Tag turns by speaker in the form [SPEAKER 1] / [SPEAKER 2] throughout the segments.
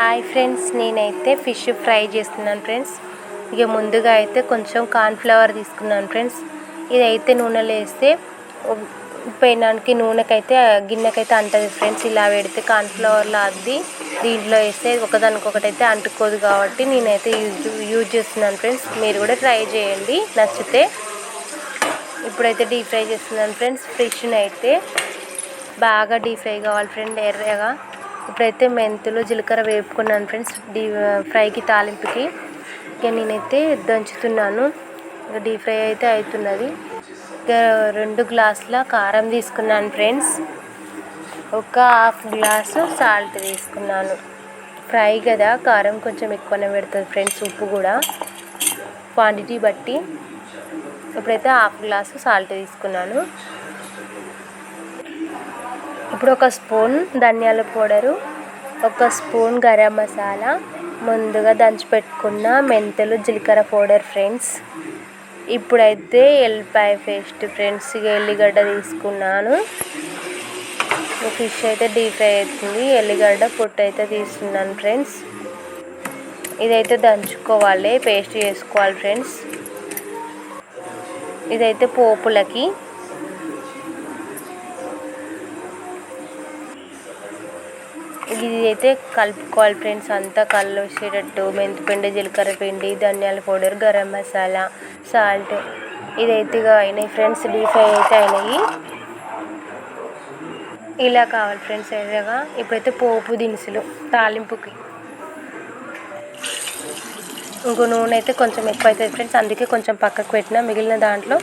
[SPEAKER 1] Hi friends, నేనైతే fish fry చేస్తున్నాను friends. ఇక ముందుగా అయితే కొంచెం కార్న్ఫ్లవర్ తీసుకున్నాను ఫ్రెండ్స్. ఇదైతే నూనెలో వేస్తే పెనానికి నూనెకైతే గిన్నెకైతే అంటది ఫ్రెండ్స్. ఇలా పెడితే కార్న్ఫ్లవర్లో అద్ది దీంట్లో వేస్తే ఒకదానికొకటైతే అంటుకోదు కాబట్టి నేనైతే యూజ్ చేస్తున్నాను ఫ్రెండ్స్. మీరు కూడా ట్రై చేయండి నచ్చితే. ఇప్పుడైతే డీప్ ఫ్రై చేస్తున్నాను ఫ్రెండ్స్. ఫిష్ని అయితే బాగా డీప్ ఫ్రై కావాలి ఫ్రెండ్, ఎర్రగా. ఇప్పుడైతే మెంతులు జీలకర్ర వేపుకున్నాను ఫ్రెండ్స్ ఫ్రైకి తాలింపుకి. ఇక నేనైతే దంచుతున్నాను. ఇక డీప్ ఫ్రై అయితే అవుతున్నది. ఇక 2 గ్లాసుల కారం తీసుకున్నాను ఫ్రెండ్స్. ఒక హాఫ్ గ్లాసు సాల్ట్ తీసుకున్నాను. ఫ్రై కదా, కారం కొంచెం ఎక్కువనే పెడుతుంది ఫ్రెండ్స్, ఉప్పు కూడా క్వాంటిటీ బట్టి. ఇప్పుడైతే హాఫ్ గ్లాసు సాల్ట్ తీసుకున్నాను. ఇప్పుడు ఒక స్పూన్ ధనియాల పౌడరు, ఒక స్పూన్ గరం మసాలా, ముందుగా దంచి పెట్టుకున్న మెంతులు జీలకర్ర పౌడర్ ఫ్రెండ్స్. ఇప్పుడైతే ఎల్లిపాయ పేస్ట్ ఫ్రెండ్స్. ఇక ఎల్లిగడ్డ తీసుకున్నాను. ఫిష్ అయితే డీప్ ఫ్రై అవుతుంది. ఎల్లిగడ్డ పొట్టు అయితే తీసుకున్నాను ఫ్రెండ్స్. ఇదైతే దంచుకోవాలి, పేస్ట్ చేసుకోవాలి ఫ్రెండ్స్. ఇదైతే పోపులకి. ఇది అయితే కలుపుకోవాలి ఫ్రెండ్స్, అంతా కలిసేటట్టు. మెంతిపిండి, జీలకర్ర పిండి, ధనియాల పౌడర్, గరం మసాలా, సాల్ట్. ఇదైతే ఇక అయినాయి ఫ్రెండ్స్, డీప్ ఫ్రై అయితే అయినాయి. ఇలా కావాలి ఫ్రెండ్స్ ఎర్రగా. ఇప్పుడైతే పోపు దినుసులు తాలింపుకి. ఇంకో నూనె అయితే కొంచెం ఎక్కువ అవుతుంది ఫ్రెండ్స్, అందుకే కొంచెం పక్కకు పెట్టిన. మిగిలిన దాంట్లో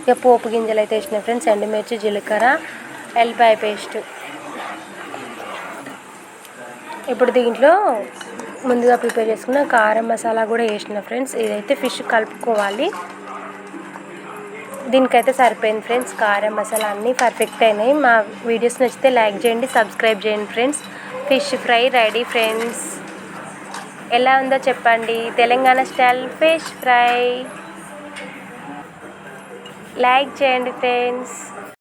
[SPEAKER 1] ఇక పోపు గింజలు అయితే వేసిన ఫ్రెండ్స్. ఎండుమిర్చి, జీలకర్ర, ఎల్లిపాయ పేస్ట్. ఇప్పుడు దీంట్లో ముందుగా ప్రిపేర్ చేసుకున్న కారం మసాలా కూడా వేసిన ఫ్రెండ్స్. ఇదైతే ఫిష్ కలుపుకోవాలి. దీనికైతే సరిపోయింది ఫ్రెండ్స్. కారం మసాలా అన్నీ పర్ఫెక్ట్ అయినాయి. మా వీడియోస్ నచ్చితే లైక్ చేయండి, సబ్స్క్రైబ్ చేయండి friends. Fish fry ready friends. ఎలా ఉందో చెప్పండి. Telangana style fish fry. Like చేయండి ఫ్రెండ్స్.